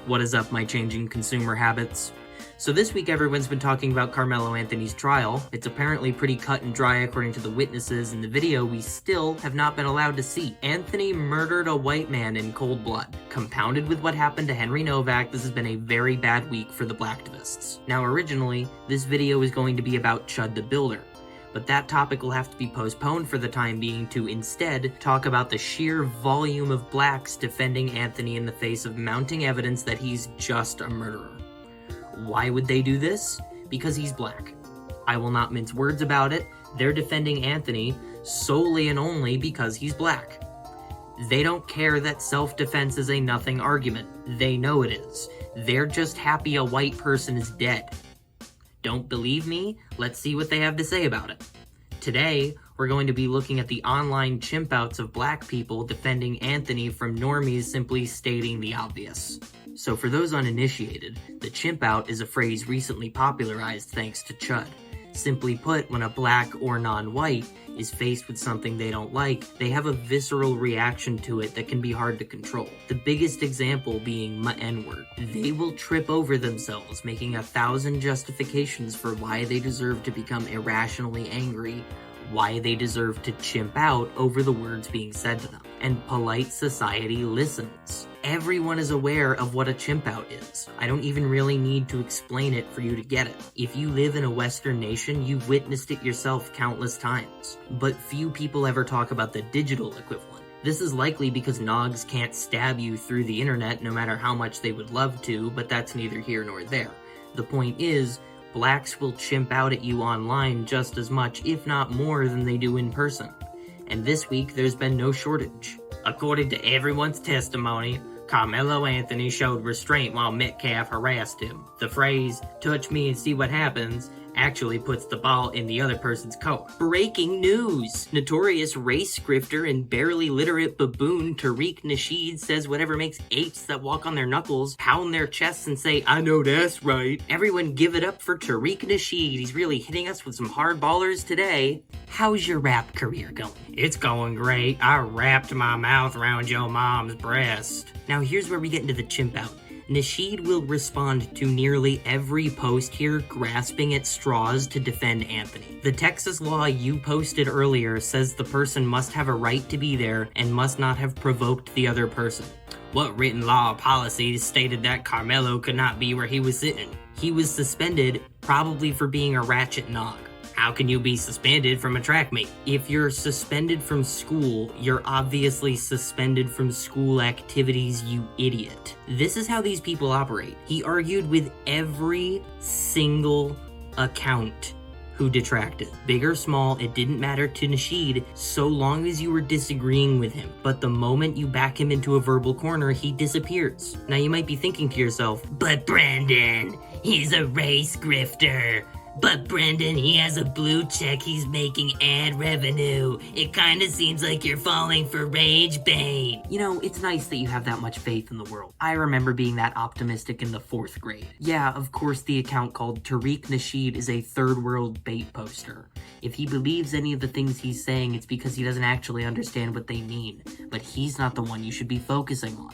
What is up, my changing consumer habits? So this week everyone's been talking about Karmelo Anthony's trial. It's apparently pretty cut and dry according to the witnesses in the video we still have not been allowed to see. Anthony murdered a white man in cold blood. Compounded with what happened to Henry Novak, this has been a very bad week for the Blacktivists. Now originally, this video is going to be about Chud the Builder, but that topic will have to be postponed for the time being to instead talk about the sheer volume of blacks defending Anthony in the face of mounting evidence that he's just a murderer. Why would they do this? Because he's black. I will not mince words about it. They're defending Anthony solely and only because he's black. They don't care that self-defense is a nothing argument. They know it is. They're just happy a white person is dead. Don't believe me? Let's see what they have to say about it. Today, we're going to be looking at the online chimp-outs of black people defending Anthony from normies simply stating the obvious. So for those uninitiated, the chimp-out is a phrase recently popularized thanks to Chud. Simply put, when a black or non-white is faced with something they don't like, they have a visceral reaction to it that can be hard to control. The biggest example being my N-word. They will trip over themselves, making 1,000 justifications for why they deserve to become irrationally angry, why they deserve to chimp out over the words being said to them. And polite society listens. Everyone is aware of what a chimp-out is. I don't even really need to explain it for you to get it. If you live in a Western nation, you've witnessed it yourself countless times. But few people ever talk about the digital equivalent. This is likely because nogs can't stab you through the internet no matter how much they would love to, but that's neither here nor there. The point is, blacks will chimp out at you online just as much, if not more, than they do in person. And this week, there's been no shortage. According to everyone's testimony, Karmelo Anthony showed restraint while Metcalf harassed him. The phrase, "touch me and see what happens," actually puts the ball in the other person's court. Breaking news! Notorious race grifter and barely literate baboon Tariq Nasheed says whatever makes apes that walk on their knuckles pound their chests and say, "I know that's right." Everyone give it up for Tariq Nasheed. He's really hitting us with some hard ballers today. How's your rap career going? It's going great. I wrapped my mouth around your mom's breast. Now here's where we get into the chimp out. Nasheed will respond to nearly every post here grasping at straws to defend Anthony. The Texas law you posted earlier says the person must have a right to be there and must not have provoked the other person. What written law or policy stated that Karmelo could not be where he was sitting? He was suspended, probably for being a ratchet nog. How can you be suspended from a track meet? If you're suspended from school, you're obviously suspended from school activities, you idiot. This is how these people operate. He argued with every single account who detracted. Big or small, it didn't matter to Nasheed so long as you were disagreeing with him. But the moment you back him into a verbal corner, he disappears. Now you might be thinking to yourself, but Brandon, he's a race grifter. But Brendan, he has a blue check, he's making ad revenue. It kinda seems like you're falling for rage bait. You know, it's nice that you have that much faith in the world. I remember being that optimistic in the 4th grade. Yeah, of course the account called Tariq Nasheed is a third world bait poster. If he believes any of the things he's saying, it's because he doesn't actually understand what they mean. But he's not the one you should be focusing on.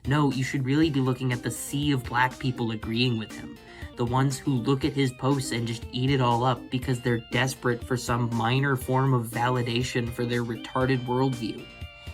No, you should really be looking at the sea of black people agreeing with him. The ones who look at his posts and just eat it all up because they're desperate for some minor form of validation for their retarded worldview.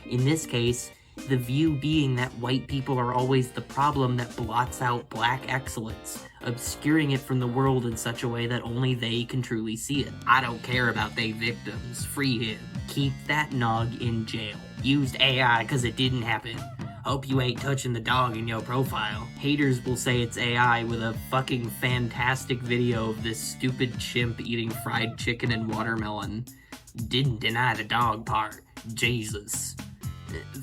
In this case, the view being that white people are always the problem that blots out black excellence, obscuring it from the world in such a way that only they can truly see it. I don't care about they victims. Free him. Keep that nog in jail. Used AI because it didn't happen. Hope you ain't touching the dog in your profile. Haters will say it's AI with a fucking fantastic video of this stupid chimp eating fried chicken and watermelon. Didn't deny the dog part. Jesus.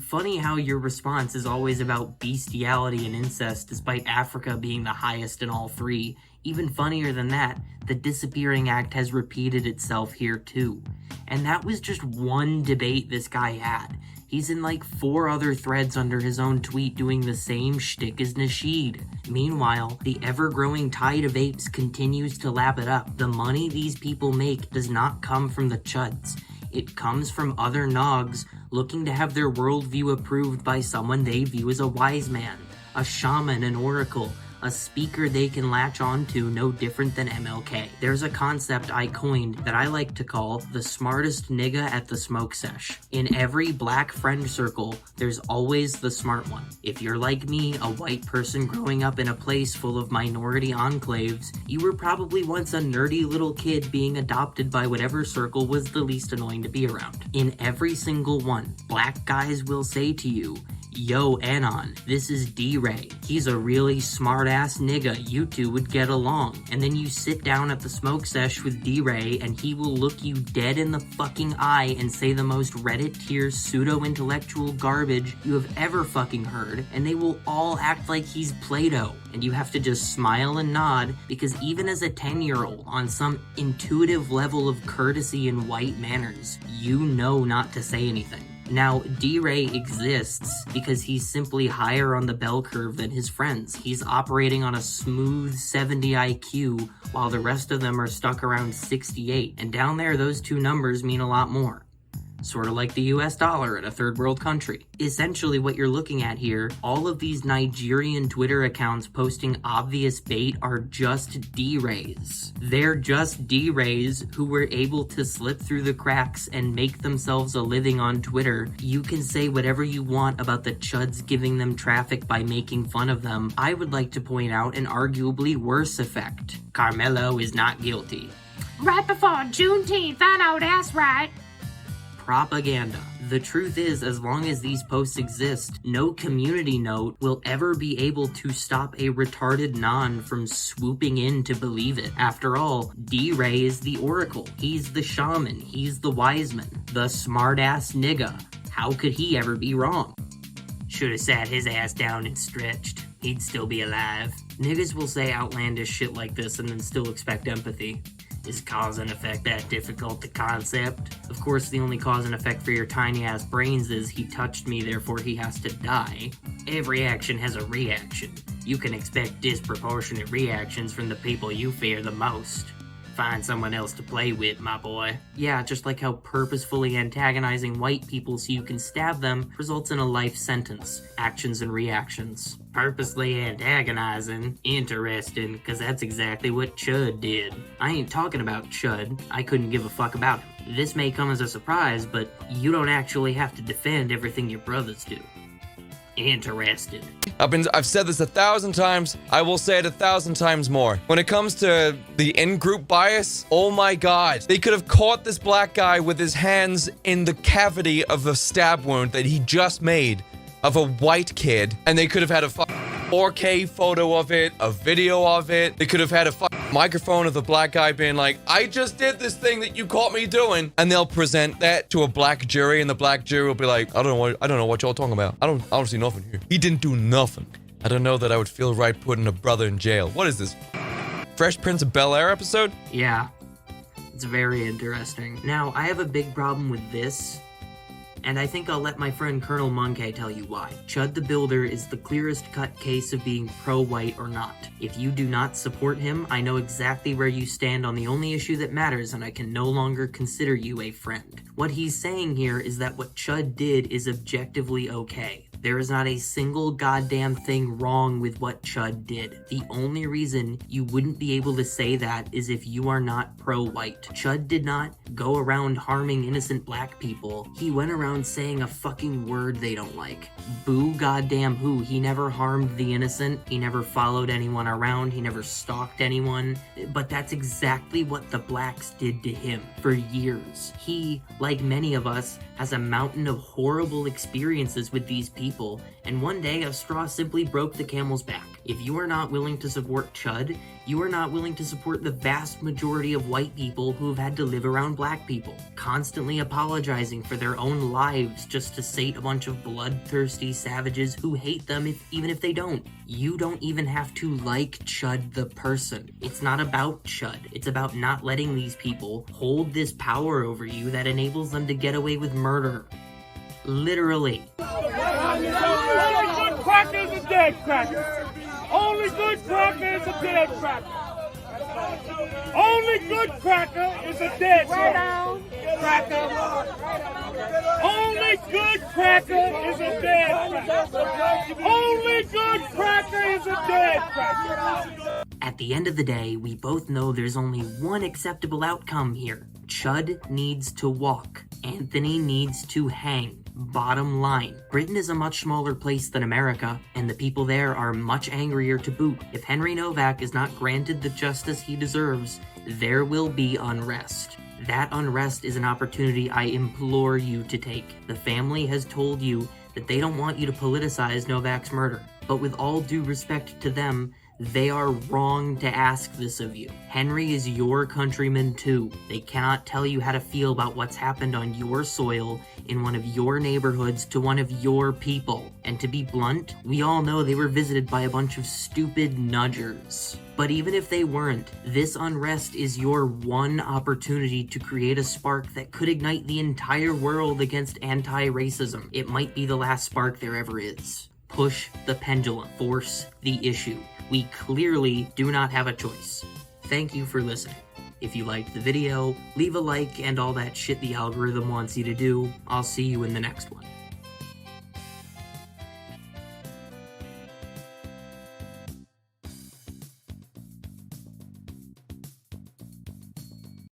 Funny how your response is always about bestiality and incest despite Africa being the highest in all three. Even funnier than that, the disappearing act has repeated itself here too. And that was just one debate this guy had. He's in like 4 other threads under his own tweet doing the same shtick as Nasheed. Meanwhile, the ever-growing tide of apes continues to lap it up. The money these people make does not come from the chuds. It comes from other nogs looking to have their worldview approved by someone they view as a wise man. a shaman, an oracle, a speaker they can latch on to no different than MLK. There's a concept I coined that I like to call the smartest nigga at the smoke sesh. In every black friend circle, there's always the smart one. If you're like me, a white person growing up in a place full of minority enclaves, you were probably once a nerdy little kid being adopted by whatever circle was the least annoying to be around. In every single one, black guys will say to you, "Yo, Anon, this is D-Ray. He's a really smart-ass nigga. You two would get along." And then you sit down at the smoke sesh with D-Ray and he will look you dead in the fucking eye and say the most Reddit tier pseudo-intellectual garbage you have ever fucking heard, and they will all act like he's Play-Doh. And you have to just smile and nod, because even as a 10-year-old, on some intuitive level of courtesy and white manners, you know not to say anything. Now, D-Ray exists because he's simply higher on the bell curve than his friends. He's operating on a smooth 70 IQ, while the rest of them are stuck around 68. And down there, those two numbers mean a lot more. Sort of like the US dollar in a third world country. Essentially what you're looking at here, all of these Nigerian Twitter accounts posting obvious bait are just D-Rays. They're just D-Rays who were able to slip through the cracks and make themselves a living on Twitter. You can say whatever you want about the chuds giving them traffic by making fun of them. I would like to point out an arguably worse effect. Karmelo is not guilty. Right before Juneteenth, I know that's right. Propaganda. The truth is, as long as these posts exist, no community note will ever be able to stop a retarded non from swooping in to believe it. After all, D-Ray is the oracle. He's the shaman. He's the wise man. The smart-ass nigga. How could he ever be wrong? Should've sat his ass down and stretched. He'd still be alive. Niggas will say outlandish shit like this and then still expect empathy. Is cause and effect that difficult to concept? Of course, the only cause and effect for your tiny-ass brains is he touched me, therefore he has to die. Every action has a reaction. You can expect disproportionate reactions from the people you fear the most. Find someone else to play with, my boy. Yeah, just like how purposefully antagonizing white people so you can stab them results in a life sentence. Actions and reactions. Purposely antagonizing? Interesting, because that's exactly what Chud did. I ain't talking about Chud. I couldn't give a fuck about him. This may come as a surprise, but you don't actually have to defend everything your brothers do. Interested. I've said this 1,000 times. I will say it 1,000 times more. When it comes to the in-group bias, oh my god. They could have caught this black guy with his hands in the cavity of a stab wound that he just made of a white kid, and they could have had a 4K photo of it, a video of it. They could have had a microphone of the black guy being like, "I just did this thing that you caught me doing," and they'll present that to a black jury, and the black jury will be like, I don't know what y'all talking about. I don't see nothing here. He didn't do nothing. I don't know that I would feel right putting a brother in jail. What is this? Fresh Prince of Bel-Air episode? Yeah. It's very interesting. Now, I have a big problem with this, and I think I'll let my friend Colonel Monkey tell you why. Chud the Builder is the clearest cut case of being pro-white or not. If you do not support him, I know exactly where you stand on the only issue that matters, and I can no longer consider you a friend. What he's saying here is that what Chud did is objectively okay. There is not a single goddamn thing wrong with what Chud did. The only reason you wouldn't be able to say that is if you are not pro-white. Chud did not go around harming innocent black people. He went around saying a fucking word they don't like. Boo goddamn who. He never harmed the innocent. He never followed anyone around. He never stalked anyone. But that's exactly what the blacks did to him for years. He, like many of us, has a mountain of horrible experiences with these people, and one day a straw simply broke the camel's back. If you are not willing to support Chud, you are not willing to support the vast majority of white people who have had to live around black people, constantly apologizing for their own lives just to sate a bunch of bloodthirsty savages who hate them even if they don't. You don't even have to like Chud the person. It's not about Chud. It's about not letting these people hold this power over you that enables them to get away with murder. Literally. Only good cracker is a dead cracker. Only good cracker is a dead cracker. Only good cracker is a dead cracker. Only good cracker is a dead cracker. Only good cracker is a dead cracker. At the end of the day, we both know there's only one acceptable outcome here. Chud needs to walk. Anthony needs to hang. Bottom line, Britain is a much smaller place than America, and the people there are much angrier to boot. If Henry Novak is not granted the justice he deserves, there will be unrest. That unrest is an opportunity I implore you to take. The family has told you that they don't want you to politicize Novak's murder, but with all due respect to them, they are wrong to ask this of you. Henry is your countryman too. They cannot tell you how to feel about what's happened on your soil in one of your neighborhoods to one of your people. And to be blunt, we all know they were visited by a bunch of stupid nudgers. But even if they weren't, this unrest is your one opportunity to create a spark that could ignite the entire world against anti-racism. It might be the last spark there ever is. Push the pendulum. Force the issue. We clearly do not have a choice. Thank you for listening. If you liked the video, leave a like and all that shit the algorithm wants you to do. I'll see you in the next one.